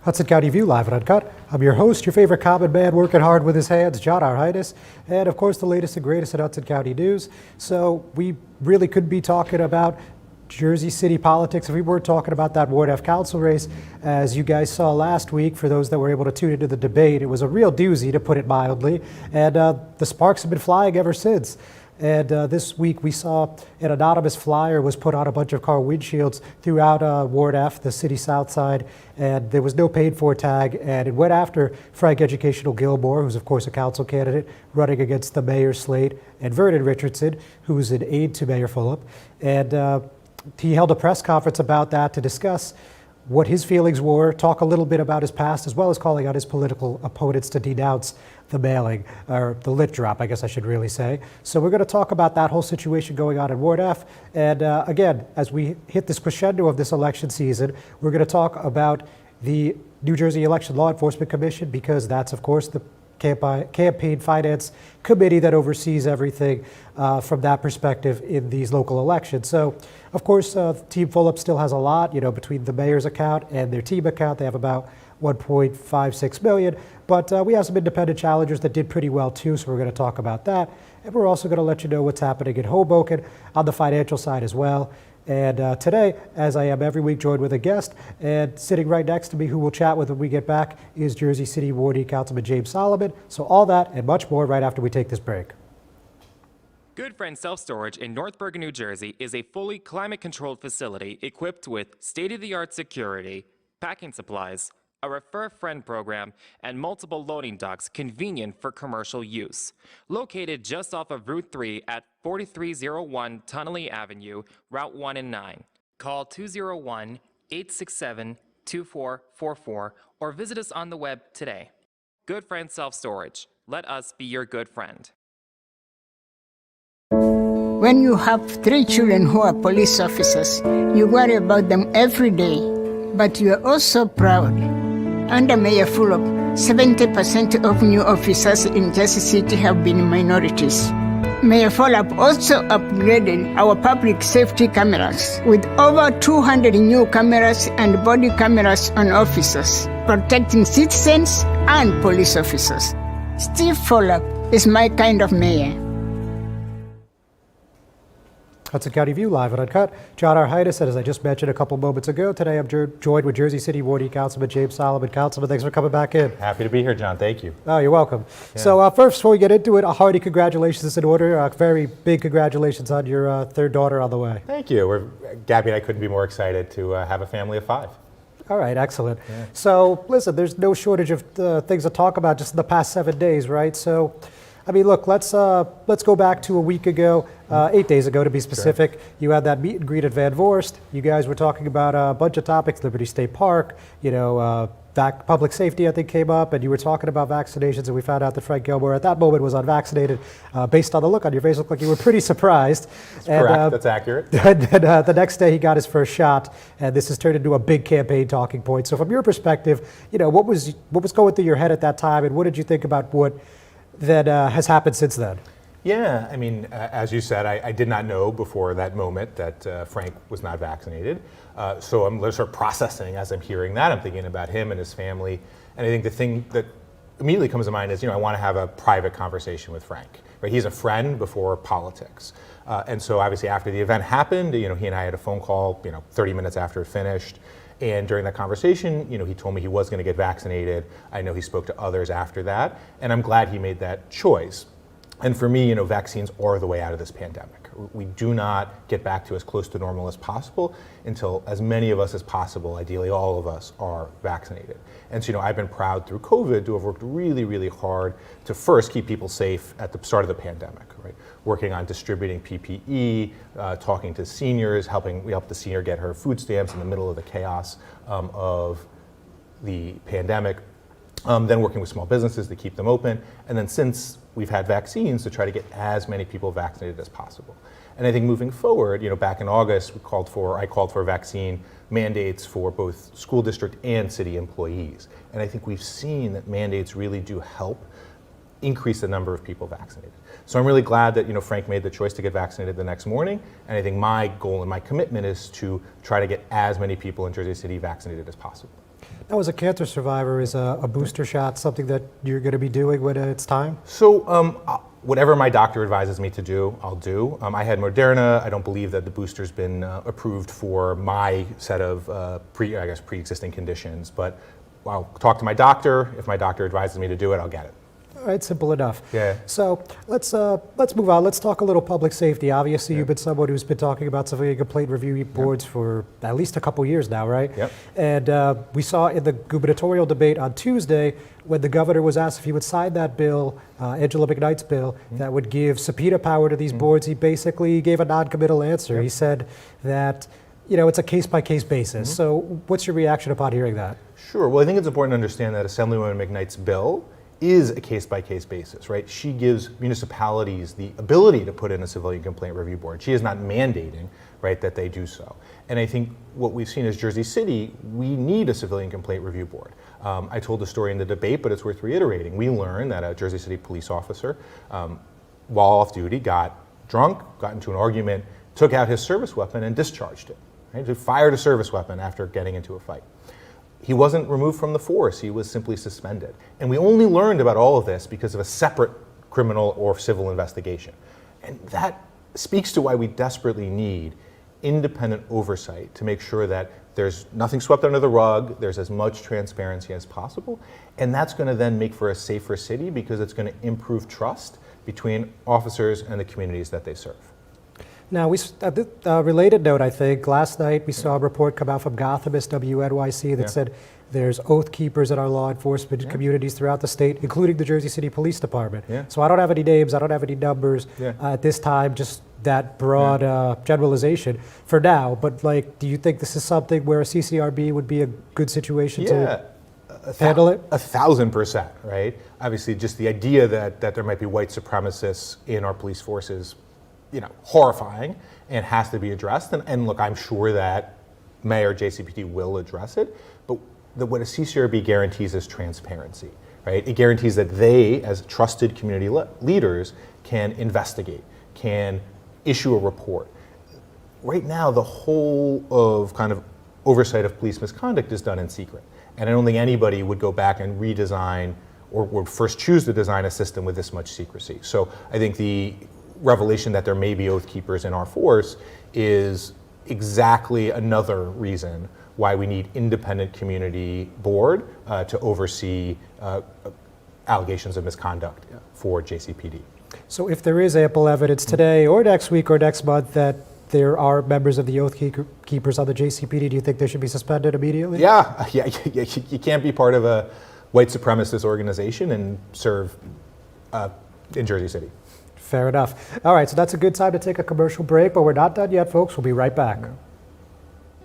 Hudson County View live and uncut. I'm your host, your favorite common man working hard with his hands, John Arhitis, and of course the latest and greatest in Hudson County news. So we really could be talking about Jersey City politics if we weren't talking about that Ward F council race. As you guys saw last week, for those that were able to tune into the debate, it was a real doozy, to put it mildly, and the sparks have been flying ever since. And this week we saw an anonymous flyer was put on a bunch of car windshields throughout Ward F, the city south side, and there was no paid for tag, and it went after Frank Educational Gilmore, who's of course a council candidate running against the mayor's slate, and Vernon Richardson, who's an aide to Mayor Fulop. And he held a press conference about that to discuss what his feelings were, talk a little bit about his past, as well as calling out his political opponents to denounce the mailing, or the lit drop, I guess I should really say. So we're going to talk about that whole situation going on in Ward F. And again, as we hit this crescendo of this election season, we're going to talk about the New Jersey Election Law Enforcement Commission, because that's, of course, the campaign finance committee that oversees everything from that perspective in these local elections. So, of course, Team Fulop still has a lot, between the mayor's account and their team account. They have about 1.56 million, but we have some independent challengers that did pretty well too, so we're going to talk about that. And we're also going to let you know what's happening in Hoboken on the financial side as well. And today, as I am every week, joined with a guest, and sitting right next to me, who we'll chat with when we get back, is Jersey City Ward E Councilman James Solomon. So all that and much more right after we take this break. Good Friend Self-Storage in North Bergen, New Jersey is a fully climate-controlled facility equipped with state-of-the-art security, packing supplies, a Refer Friend program, and multiple loading docks convenient for commercial use. Located just off of Route 3 at 4301 Tunnelly Avenue, Route 1 and 9. Call 201-867-2444 or visit us on the web today. Good Friend Self-Storage. Let us be your good friend. When you have 3 children who are police officers, you worry about them every day, but you are also proud. Under Mayor Fulop, 70% of new officers in Jersey City have been minorities. Mayor Fulop also upgraded our public safety cameras with over 200 new cameras and body cameras on officers, protecting citizens and police officers. Steve Fulop is my kind of mayor. Hudson County View live and uncut. John Arhitis, and as I just mentioned a couple moments ago, today I'm joined with Jersey City Ward E Councilman James Solomon. Councilman, thanks for coming back in. Happy to be here, John. Thank you. Oh, you're welcome. Yeah. So first, before we get into it, a hearty congratulations is in order. Very big congratulations on your third daughter on the way. Thank you. Gabby and I couldn't be more excited to have a family of 5. All right, excellent. Yeah. So listen, there's no shortage of things to talk about just in the past 7 days, right? So, I mean, look, let's go back to a week ago, 8 days ago to be specific. Sure. You had that meet and greet at Van Voorst. You guys were talking about a bunch of topics, Liberty State Park, public safety, I think, came up, and you were talking about vaccinations, and we found out that Frank Gilmore at that moment was unvaccinated. Based on the look on your face, it looked like you were pretty surprised. That's correct, that's accurate. And the next day he got his first shot, and this has turned into a big campaign talking point. So from your perspective, what was going through your head at that time, and what did you think about what that has happened since then? Yeah, I mean, as you said, I did not know before that moment that Frank was not vaccinated. So I'm sort of processing as I'm hearing that. I'm thinking about him and his family. And I think the thing that immediately comes to mind is, I want to have a private conversation with Frank. Right? He's a friend before politics. And so obviously after the event happened, he and I had a phone call, 30 minutes after it finished. And during that conversation, he told me he was going to get vaccinated. I know he spoke to others after that, and I'm glad he made that choice. And for me, vaccines are the way out of this pandemic. We do not get back to as close to normal as possible until as many of us as possible, ideally all of us, are vaccinated. And so, I've been proud through COVID to have worked really, really hard to first keep people safe at the start of the pandemic, right? Working on distributing PPE, talking to seniors, we helped the senior get her food stamps in the middle of the chaos of the pandemic. Then working with small businesses to keep them open. And then since we've had vaccines, to try to get as many people vaccinated as possible. And I think moving forward, back in August, I called for vaccine mandates for both school district and city employees. And I think we've seen that mandates really do help increase the number of people vaccinated. So I'm really glad that Frank made the choice to get vaccinated the next morning. And I think my goal and my commitment is to try to get as many people in Jersey City vaccinated as possible. Now, as a cancer survivor, is a booster shot something that you're going to be doing when it's time? So whatever my doctor advises me to do, I'll do. I had Moderna. I don't believe that the booster's been approved for my set of pre-existing conditions, but I'll talk to my doctor. If my doctor advises me to do it, I'll get it. All right, simple enough. Yeah. So let's move on. Let's talk a little public safety. Obviously, you've been someone who's been talking about civilian complaint review boards for at least a couple years now, right? Yep. And we saw in the gubernatorial debate on Tuesday when the governor was asked if he would sign that bill, Angela McKnight's bill, that would give subpoena power to these boards. He basically gave a non-committal answer. Yep. He said that it's a case-by-case basis. So what's your reaction upon hearing that? Sure. Well, I think it's important to understand that Assemblywoman McKnight's bill is a case-by-case basis, right? She gives municipalities the ability to put in a civilian complaint review board. She is not mandating, right, that they do so. And I think what we've seen as Jersey City, we need a civilian complaint review board. I told the story in the debate, but it's worth reiterating. We learned that a Jersey City police officer, while off duty, got drunk, got into an argument, took out his service weapon and discharged it. Right? He fired a service weapon after getting into a fight. He wasn't removed from the force, he was simply suspended. And we only learned about all of this because of a separate criminal or civil investigation. And that speaks to why we desperately need independent oversight to make sure that there's nothing swept under the rug, there's as much transparency as possible, and that's going to then make for a safer city because it's going to improve trust between officers and the communities that they serve. Now, related note, I think, last night we saw a report come out from Gothamist WNYC that said there's oath keepers in our law enforcement communities throughout the state, including the Jersey City Police Department. So I don't have any names, I don't have any numbers at this time, just that broad generalization for now. But do you think this is something where a CCRB would be a good situation to handle it? 1,000%, right? Obviously, just the idea that there might be white supremacists in our police forces, horrifying and has to be addressed. And look, I'm sure that Mayor JCPD will address it, but what a CCRB guarantees is transparency, right? It guarantees that they, as trusted community leaders, can investigate, can issue a report. Right now, the whole of kind of oversight of police misconduct is done in secret. And I don't think anybody would go back and redesign or would first choose to design a system with this much secrecy. So I think the revelation that there may be oath keepers in our force is exactly another reason why we need independent community board to oversee allegations of misconduct for JCPD. So if there is ample evidence today or next week or next month that there are members of the oath keepers on the JCPD, do you think they should be suspended immediately? Yeah. You can't be part of a white supremacist organization and serve in Jersey City. Fair enough. All right, so that's a good time to take a commercial break, but we're not done yet, folks. We'll be right back.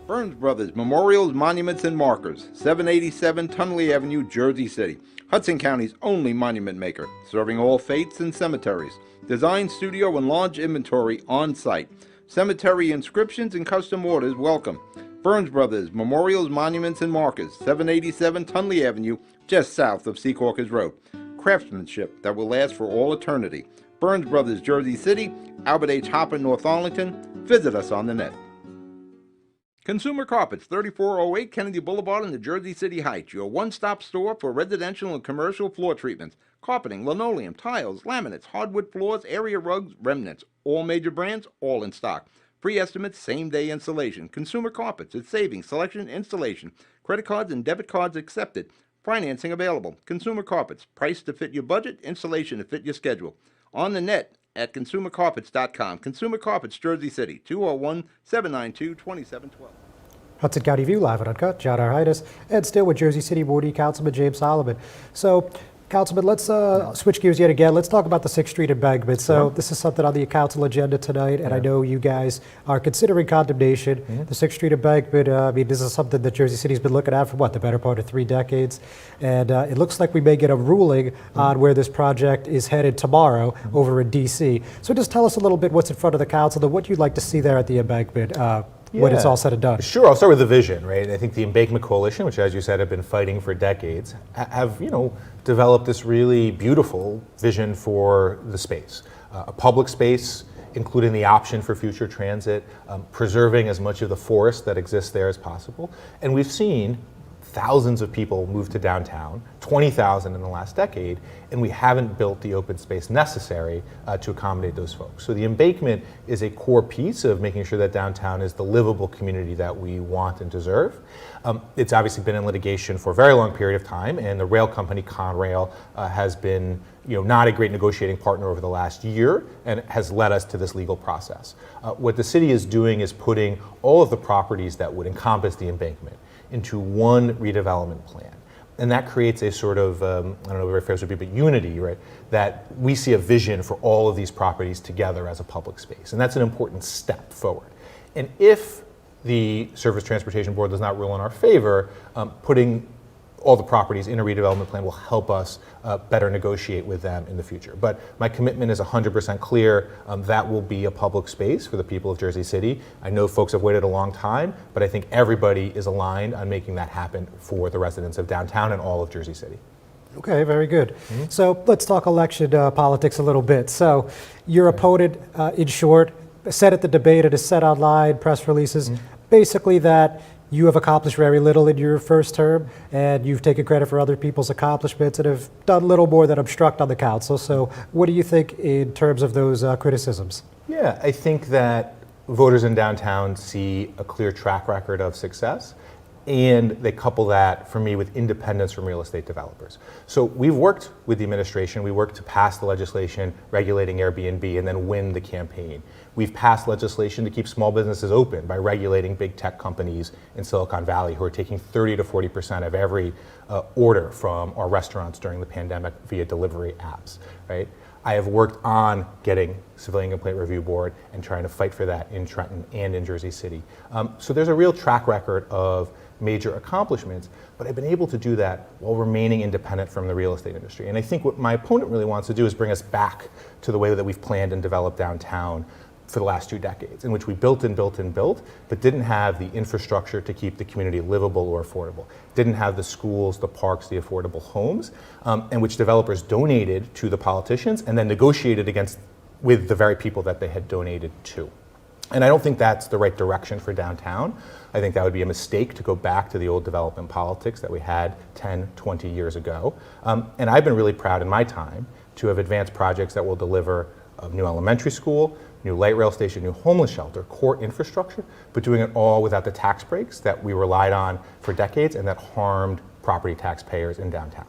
Burns Brothers Memorials, Monuments, and Markers, 787 Tunley Avenue, Jersey City. Hudson County's only monument maker, serving all faiths and cemeteries. Design studio and large inventory on site. Cemetery inscriptions and custom orders welcome. Burns Brothers Memorials, Monuments, and Markers, 787 Tunley Avenue, just south of Secaucus Road. Craftsmanship that will last for all eternity. Burns Brothers, Jersey City, Albert H. Hopper, North Arlington. Visit us on the net. Consumer Carpets, 3408 Kennedy Boulevard in the Jersey City Heights. Your one-stop store for residential and commercial floor treatments. Carpeting, linoleum, tiles, laminates, hardwood floors, area rugs, remnants. All major brands, all in stock. Free estimates, same-day installation. Consumer Carpets, it's savings, selection, installation. Credit cards and debit cards accepted. Financing available. Consumer Carpets, price to fit your budget, installation to fit your schedule. On the net at consumercarpets.com. Consumer Carpets, Jersey City, 201-792-2712. Hudson County View live at Uncut. John Arhitis, and still with Jersey City Board Councilman James Solomon. So, Councilman, let's switch gears yet again. Let's talk about the 6th Street embankment. So this is something on the council agenda tonight, and I know you guys are considering condemnation. The 6th Street embankment, this is something that Jersey City's been looking at for, the better part of 3 decades. And it looks like we may get a ruling on where this project is headed tomorrow over in D.C. So just tell us a little bit what's in front of the council and what you'd like to see there at the embankment when it's all said and done. Sure, I'll start with the vision, right? I think the Embankment Coalition, which as you said have been fighting for decades, have developed this really beautiful vision for the space. A public space, including the option for future transit, preserving as much of the forest that exists there as possible. And we've seen thousands of people moved to downtown, 20,000 in the last decade, and we haven't built the open space necessary to accommodate those folks. So the embankment is a core piece of making sure that downtown is the livable community that we want and deserve. It's obviously been in litigation for a very long period of time, and the rail company Conrail has been not a great negotiating partner over the last year and has led us to this legal process. What the city is doing is putting all of the properties that would encompass the embankment into one redevelopment plan. And that creates a sort of, I don't know what the phrase would be, but unity, right? That we see a vision for all of these properties together as a public space. And that's an important step forward. And if the Surface Transportation Board does not rule in our favor, putting all the properties in a redevelopment plan will help us better negotiate with them in the future. But my commitment is 100% clear. That will be a public space for the people of Jersey City. I know folks have waited a long time, but I think everybody is aligned on making that happen for the residents of downtown and all of Jersey City. Okay, very good. So let's talk election politics a little bit. So your opponent, in short, said at the debate, it is said online, press releases, basically that you have accomplished very little in your first term, and you've taken credit for other people's accomplishments and have done little more than obstruct on the council. So what do you think in terms of those criticisms? Yeah, I think that voters in downtown see a clear track record of success, and they couple that, for me, with independence from real estate developers. So we've worked with the administration. We worked to pass the legislation regulating Airbnb and then win the campaign. We've passed legislation to keep small businesses open by regulating big tech companies in Silicon Valley who are taking 30 to 40% of every order from our restaurants during the pandemic via delivery apps, right? I have worked on getting Civilian Complaint Review Board and trying to fight for that in Trenton and in Jersey City. So there's a real track record of major accomplishments, but I've been able to do that while remaining independent from the real estate industry. And I think what my opponent really wants to do is bring us back to the way that we've planned and developed downtown for the last 2 decades, in which we built and built and built, but didn't have the infrastructure to keep the community livable or affordable, didn't have the schools, the parks, the affordable homes, and which developers donated to the politicians and then negotiated with the very people that they had donated to. And I don't think that's the right direction for downtown. I think that would be a mistake to go back to the old development politics that we had 10, 20 years ago. And I've been really proud in my time to have advanced projects that will deliver a new elementary school, new light rail station, new homeless shelter, core infrastructure, but doing it all without the tax breaks that we relied on for decades and that harmed property taxpayers in downtown.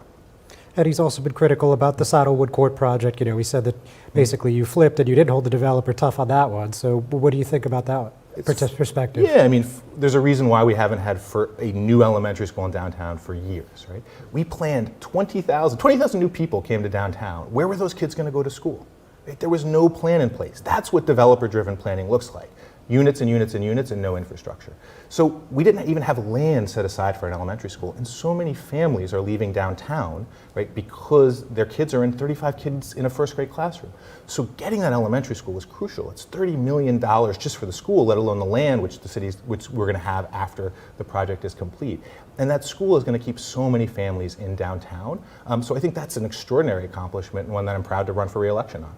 And he's also been critical about the Saddlewood Court project. He said that basically you flipped and you didn't hold the developer tough on that one. So what do you think about that perspective? Yeah, I mean, there's a reason why we haven't had for a new elementary school in downtown for years, right? We planned 20,000 new people came to downtown. Where were those kids going to go to school? Right? There was no plan in place. That's what developer-driven planning looks like. Units and units and units and no infrastructure. So we didn't even have land set aside for an elementary school. And so many families are leaving downtown, right, because their kids are in 35 kids in a first grade classroom. So getting that elementary school was crucial. It's $30 million just for the school, let alone the land which we're going to have after the project is complete. And that school is going to keep so many families in downtown. So I think that's an extraordinary accomplishment and one that I'm proud to run for re-election on.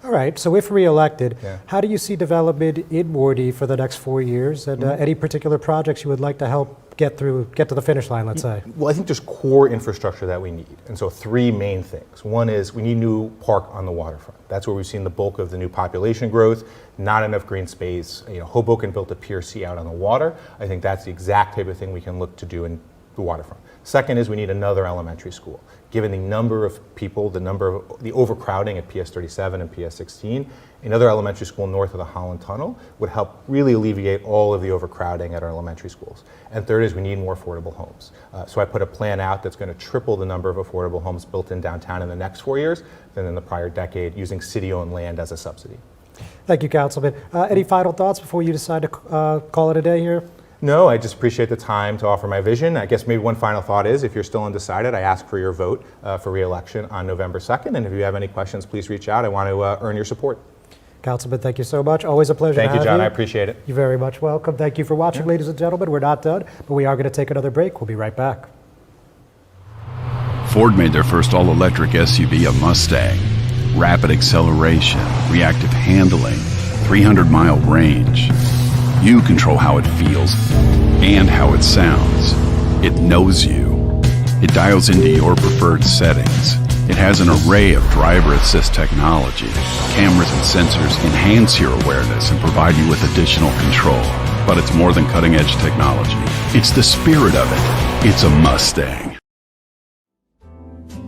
All right, so if re-elected, how do you see development in Morty for the next 4 years? And any particular projects you would like to help get to the finish line, let's say? Well, I think there's core infrastructure that we need. And so 3 main things. One is we need new park on the waterfront. That's where we've seen the bulk of the new population growth, not enough green space. Hoboken built a Pier C out on the water. I think that's the exact type of thing we can look to do in the waterfront. Second is we need another elementary school. Given the number of people, the overcrowding at PS 37 and PS 16, another elementary school north of the Holland Tunnel would help really alleviate all of the overcrowding at our elementary schools. And third is we need more affordable homes. So I put a plan out that's going to triple the number of affordable homes built in downtown in the next 4 years than in the prior decade, using city-owned land as a subsidy. Thank you, Councilman. Any final thoughts before you decide to call it a day here? No, I just appreciate the time to offer my vision. I guess maybe one final thought is, if you're still undecided, I ask for your vote for re-election on November 2nd. And if you have any questions, please reach out. I want to earn your support. Councilman, thank you so much. Always a pleasure to have you. Thank you, John. I appreciate it. You're very much welcome. Thank you for watching, ladies and gentlemen. We're not done, but we are going to take another break. We'll be right back. Ford made their first all-electric SUV a Mustang. Rapid acceleration, reactive handling, 300-mile range. You control how it feels and how it sounds. It knows you. It dials into your preferred settings. It has an array of driver assist technology. Cameras and sensors enhance your awareness and provide you with additional control. But it's more than cutting-edge technology. It's the spirit of it. It's a Mustang.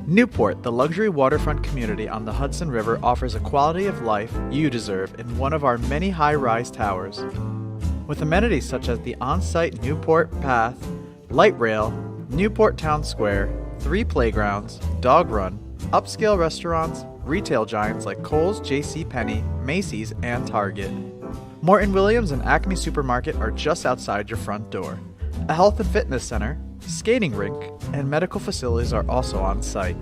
Newport, the luxury waterfront community on the Hudson River, offers a quality of life you deserve in one of our many high-rise towers. With amenities such as the on-site Newport Path, light rail, Newport Town Square, 3 playgrounds, dog run, upscale restaurants, retail giants like Kohl's, JCPenney, Macy's, and Target. Morton Williams and Acme Supermarket are just outside your front door. A health and fitness center, skating rink, and medical facilities are also on site.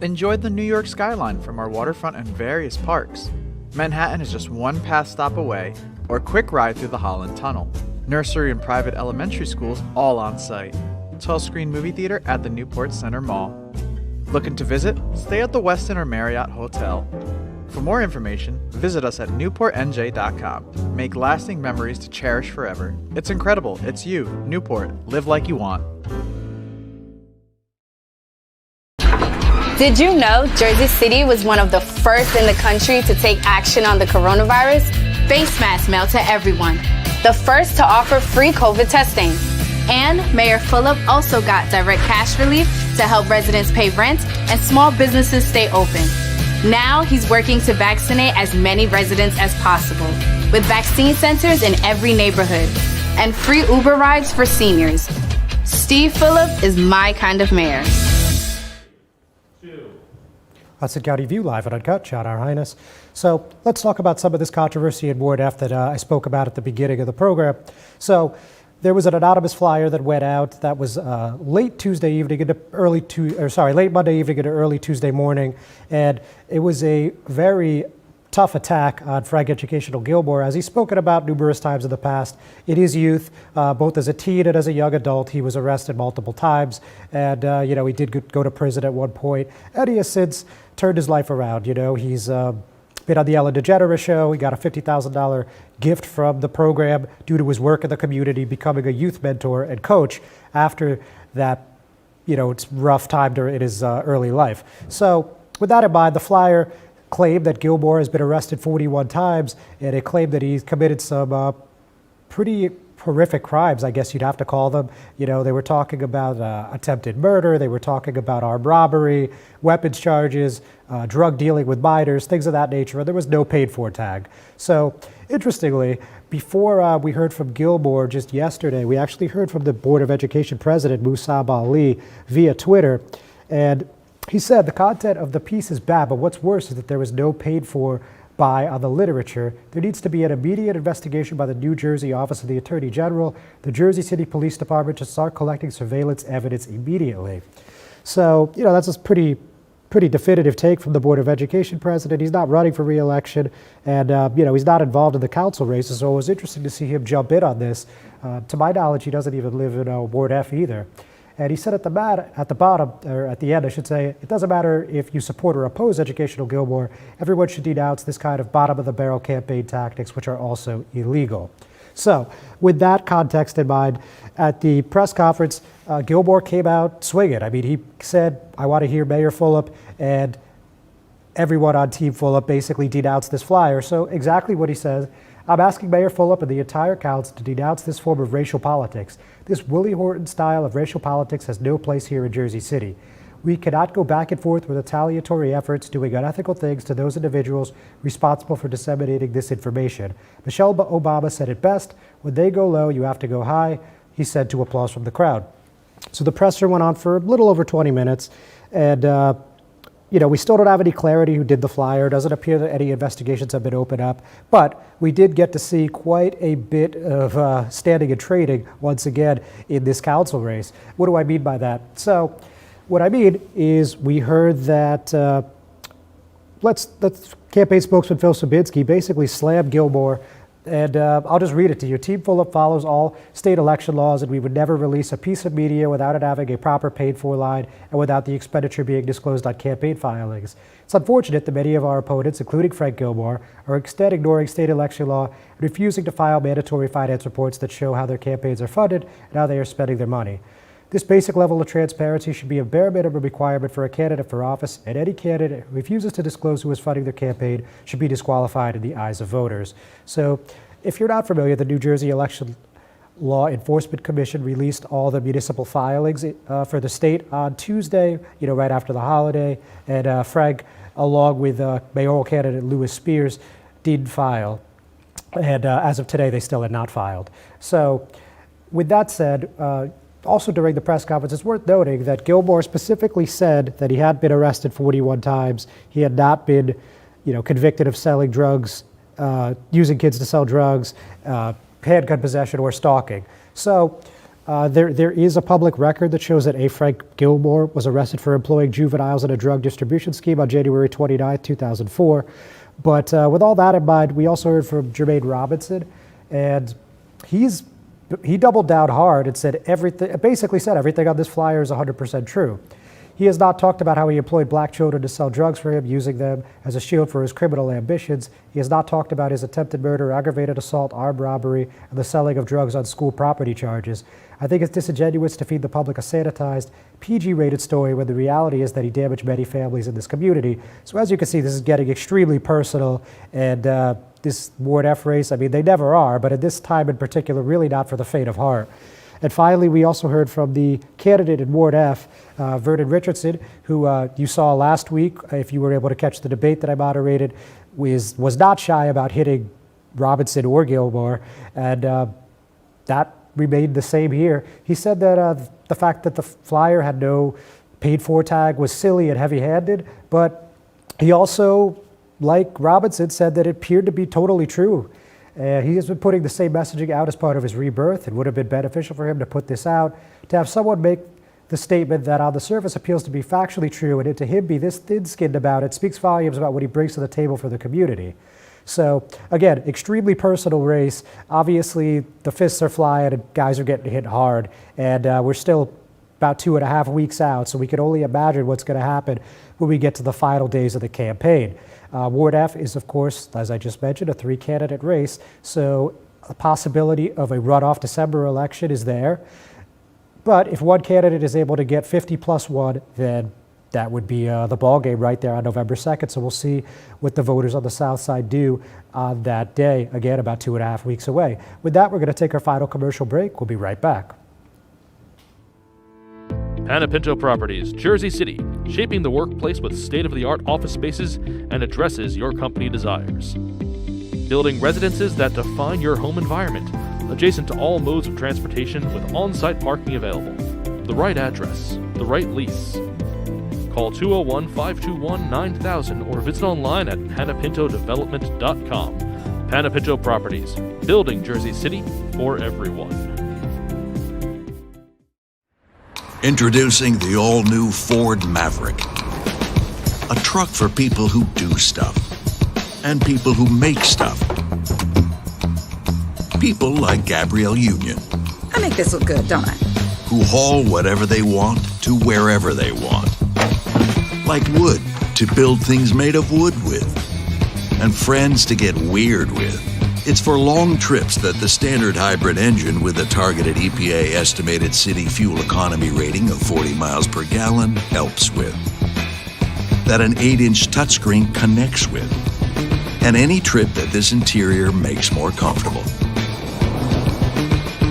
Enjoy the New York skyline from our waterfront and various parks. Manhattan is just one pass stop away, or a quick ride through the Holland Tunnel. Nursery and private elementary schools all on site. 12-screen movie theater at the Newport Center Mall. Looking to visit? Stay at the Westin or Marriott Hotel. For more information, visit us at newportnj.com. Make lasting memories to cherish forever. It's incredible. It's you, Newport. Live like you want. Did you know Jersey City was one of the first in the country to take action on the coronavirus? Face masks mailed to everyone. The first to offer free COVID testing. And Mayor Fulop also got direct cash relief to help residents pay rent and small businesses stay open. Now he's working to vaccinate as many residents as possible, with vaccine centers in every neighborhood and free Uber rides for seniors. Steve Fulop is my kind of mayor. Hudson County View live at Uncut. Shout out, Our Highness. So let's talk about some of this controversy in Ward F that I spoke about at the beginning of the program. So there was an anonymous flyer that went out that was late Monday evening into early Tuesday morning, and it was a very tough attack on Frank Educational Gilmore, as he's spoken about numerous times in the past. In his youth, both as a teen and as a young adult, he was arrested multiple times, and he did go to prison at one point, and he has since turned his life around. He's been on the Ellen DeGeneres show. He got a $50,000 gift from the program due to his work in the community, becoming a youth mentor and coach after that, it's rough time in his early life. So with that in mind, the flyer claimed that Gilmore has been arrested 41 times, and it claimed that he's committed some pretty horrific crimes, I guess you'd have to call them. They were talking about attempted murder, they were talking about armed robbery, weapons charges, drug dealing with minors, things of that nature, and there was no paid for tag. So interestingly, before we heard from Gilmore just yesterday, we actually heard from the Board of Education President, Musab Ali, via Twitter, and he said the content of the piece is bad, but what's worse is that there was no paid for by on the literature. There needs to be an immediate investigation by the New Jersey Office of the Attorney General, the Jersey City Police Department, to start collecting surveillance evidence immediately. So, that's a pretty definitive take from the Board of Education president. He's not running for re-election, and he's not involved in the council races, so it was interesting to see him jump in on this. To my knowledge, he doesn't even live in Ward F either. And he said at the end, I should say, it doesn't matter if you support or oppose Educational Gilmore, everyone should denounce this kind of bottom-of-the-barrel campaign tactics, which are also illegal. So, with that context in mind, at the press conference, Gilmore came out swinging. I mean, he said, I want to hear Mayor Fulop, and everyone on Team Fulop basically denounced this flyer. So, exactly what he says, I'm asking Mayor Fulop and the entire council to denounce this form of racial politics. This Willie Horton style of racial politics has no place here in Jersey City. We cannot go back and forth with retaliatory efforts doing unethical things to those individuals responsible for disseminating this information. Michelle Obama said it best, when they go low, you have to go high, he said to applause from the crowd. So the presser went on for a little over 20 minutes, and we still don't have any clarity who did the flyer. It doesn't appear that any investigations have been opened up, but we did get to see quite a bit of standing and trading once again in this council race. What do I mean by that? So what I mean is we heard that campaign spokesman Phil Sabinski basically slammed Gilmore And I'll just read it to you. Team Fulop follows all state election laws, and we would never release a piece of media without it having a proper paid-for line and without the expenditure being disclosed on campaign filings. It's unfortunate that many of our opponents, including Frank Gilmore, are instead ignoring state election law and refusing to file mandatory finance reports that show how their campaigns are funded and how they are spending their money. This basic level of transparency should be a bare minimum requirement for a candidate for office, and any candidate who refuses to disclose who is funding their campaign should be disqualified in the eyes of voters. So, if you're not familiar, the New Jersey Election Law Enforcement Commission released all the municipal filings for the state on Tuesday, right after the holiday, and Frank, along with mayoral candidate Louis Spears, didn't file. And as of today, they still had not filed. So, with that said, also during the press conference, it's worth noting that Gilmore specifically said that he had been arrested 41 times. He had not been, convicted of selling drugs, using kids to sell drugs, handgun possession, or stalking. So there is a public record that shows that A. Frank Gilmore was arrested for employing juveniles in a drug distribution scheme on January 29, 2004. But with all that in mind, we also heard from Jermaine Robinson, and he doubled down hard and said basically said everything on this flyer is 100% true. He has not talked about how he employed black children to sell drugs for him, using them as a shield for his criminal ambitions. He has not talked about his attempted murder, aggravated assault, armed robbery, and the selling of drugs on school property charges. I think it's disingenuous to feed the public a sanitized, PG-rated story when the reality is that he damaged many families in this community. So as you can see, this is getting extremely personal, and this Ward F race, they never are, but at this time in particular, really not for the faint of heart. And finally, we also heard from the candidate in Ward F, Vernon Richardson, who you saw last week, if you were able to catch the debate that I moderated, was not shy about hitting Robinson or Gilmore, and that remained the same here. He said that the fact that the flyer had no paid-for tag was silly and heavy-handed, but he also, like Robinson, said that it appeared to be totally true. He has been putting the same messaging out as part of his rebirth. It would have been beneficial for him to put this out, to have someone make the statement that on the surface appeals to be factually true, and to him be this thin-skinned about it speaks volumes about what he brings to the table for the community. So again, extremely personal race. Obviously, the fists are flying and guys are getting hit hard, and we're still about 2.5 weeks out, so we can only imagine what's going to happen when we get to the final days of the campaign. Ward F is, of course, as I just mentioned, a 3-candidate race, so the possibility of a runoff December election is there. But if one candidate is able to get 50 plus 1, then that would be the ball game right there on November 2nd. So we'll see what the voters on the South Side do on that day, again, about 2.5 weeks away. With that, we're going to take our final commercial break. We'll be right back. Panapinto Properties, Jersey City, shaping the workplace with state-of-the-art office spaces and addresses your company desires. Building residences that define your home environment, adjacent to all modes of transportation with on-site parking available. The right address, the right lease. Call 201-521-9000 or visit online at panapintodevelopment.com. Panapinto Properties, building Jersey City for everyone. Introducing the all-new Ford Maverick. A truck for people who do stuff. And people who make stuff. People like Gabrielle Union. I make this look good, don't I? Who haul whatever they want to wherever they want. Like wood to build things made of wood with. And friends to get weird with. It's for long trips that the standard hybrid engine with a targeted EPA estimated city fuel economy rating of 40 miles per gallon helps with. That an 8-inch touchscreen connects with. And any trip that this interior makes more comfortable.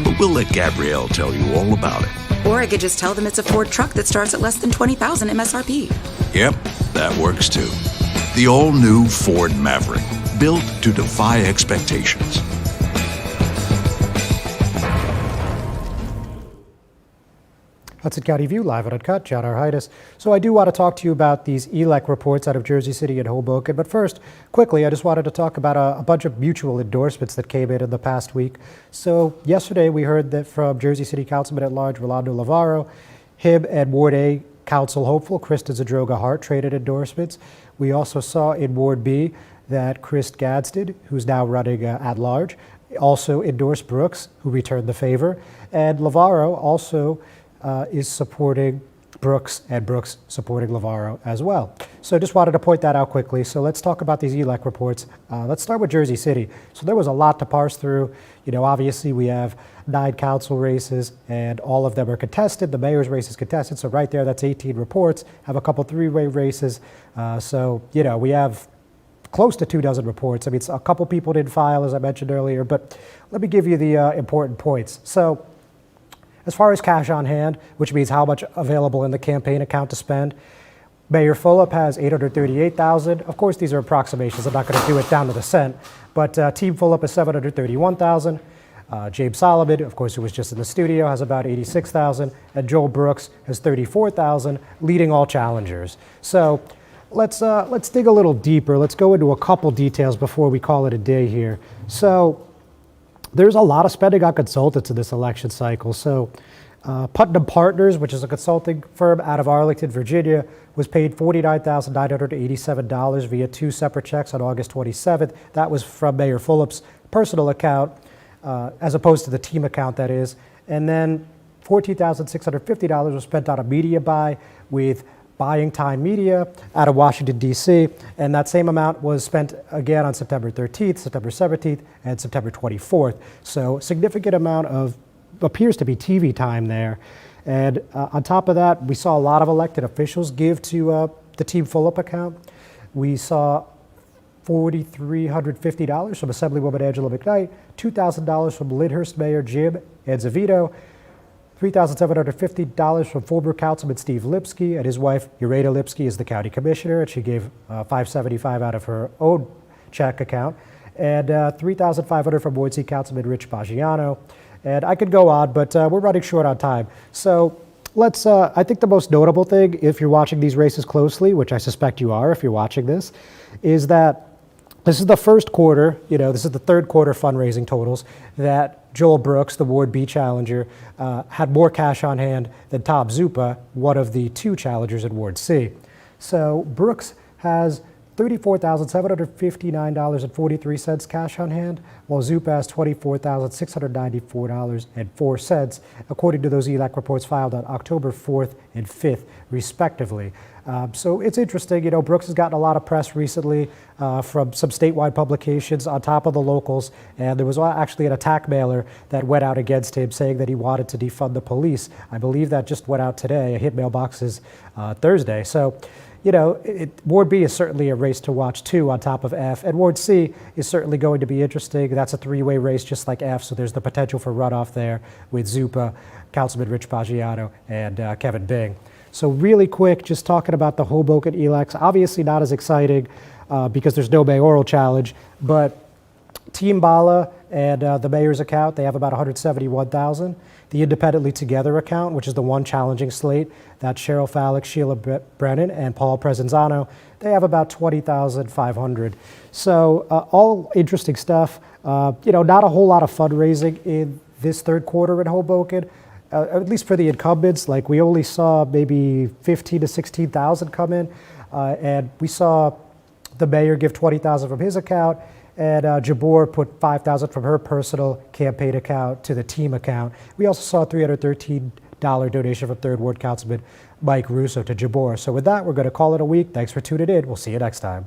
But we'll let Gabrielle tell you all about it. Or I could just tell them it's a Ford truck that starts at less than $20,000 MSRP. Yep, that works too. The all-new Ford Maverick. Built to defy expectations. Hudson County View, live on Uncut, John Arhitis. So I do want to talk to you about these ELEC reports out of Jersey City and Hoboken. But first, quickly, I just wanted to talk about a bunch of mutual endorsements that came in the past week. So yesterday we heard that from Jersey City Councilman at Large, Rolando Lavarro, him and Ward A Council hopeful Kristen Zadroga Hart traded endorsements. We also saw in Ward B that Chris Gadsden, who's now running at large, also endorsed Brooks, who returned the favor, and Lavaro also is supporting Brooks, and Brooks supporting Lavaro as well. So just wanted to point that out quickly. So let's talk about these ELEC reports. Let's start with Jersey City. So there was a lot to parse through. You know, obviously we have 9 council races, and all of them are contested. The mayor's race is contested, so right there, that's 18 reports. Have a couple 3-way races. So, you know, we have close to 24 reports. I mean, a couple people didn't file, as I mentioned earlier, but let me give you the important points. So as far as cash on hand, which means how much available in the campaign account to spend, Mayor Fulop has $838,000. Of course, these are approximations. I'm not going to do it down to the cent, but Team Fulop is $731,000. James Solomon, of course, who was just in the studio, has about $86,000, and Joel Brooks has $34,000, leading all challengers. So let's dig a little deeper. Let's go into a couple details before we call it a day here. So there's a lot of spending on consultants in this election cycle. So Putnam Partners, which is a consulting firm out of Arlington, Virginia, was paid $49,987 via 2 separate checks on August 27th. That was from Mayor Fulop's personal account, as opposed to the team account, that is. And then $14,650 was spent on a media buy with Buying Time Media out of Washington, D.C., and that same amount was spent again on September 13th, September 17th, and September 24th. So significant amount of, appears to be TV time there. And on top of that, we saw a lot of elected officials give to the Team Fulop account. We saw $4,350 from Assemblywoman Angela McKnight, $2,000 from Lyndhurst Mayor Jim Anzavito, $3,750 from former Councilman Steve Lipsky, and his wife, Ureta Lipsky, is the county commissioner, and she gave $575 out of her own check account, and $3,500 from Ward C Councilman Rich Baggiano. And I could go on, but we're running short on time. So let's, I think the most notable thing, if you're watching these races closely, which I suspect you are if you're watching this, is that this is the first quarter, you know, this is the third quarter fundraising totals, that Joel Brooks, the Ward B challenger, had more cash on hand than Tom Zupa, one of the 2 challengers in Ward C. So Brooks has $34,759.43 cash on hand, while Zupa has $24,694.04, according to those ELEC reports filed on October 4th and 5th, respectively. So it's interesting, you know, Brooks has gotten a lot of press recently from some statewide publications on top of the locals, and there was actually an attack mailer that went out against him saying that he wanted to defund the police. I believe that just went out today. It hit mailboxes Thursday. So, you know, Ward B is certainly a race to watch too on top of F, and Ward C is certainly going to be interesting. That's a 3-way race just like F, so there's the potential for runoff there with Zupa, Councilman Rich Baggiano, and Kevin Bing. So really quick, just talking about the Hoboken ELECs, obviously not as exciting because there's no mayoral challenge, but Team Bala and the mayor's account, they have about $171,000. The Independently Together account, which is the one challenging slate, that's Cheryl Fallick, Sheila Brennan, and Paul Presenzano, they have about $20,500. So all interesting stuff. You know, not a whole lot of fundraising in this third quarter in Hoboken. At least for the incumbents, like we only saw maybe 15 to 16,000 come in, and we saw the mayor give 20,000 from his account, and Jabor put 5,000 from her personal campaign account to the team account. We also saw a $313 donation from 3rd Ward Councilman Mike Russo to Jabor. So with that, we're going to call it a week. Thanks for tuning in. We'll see you next time.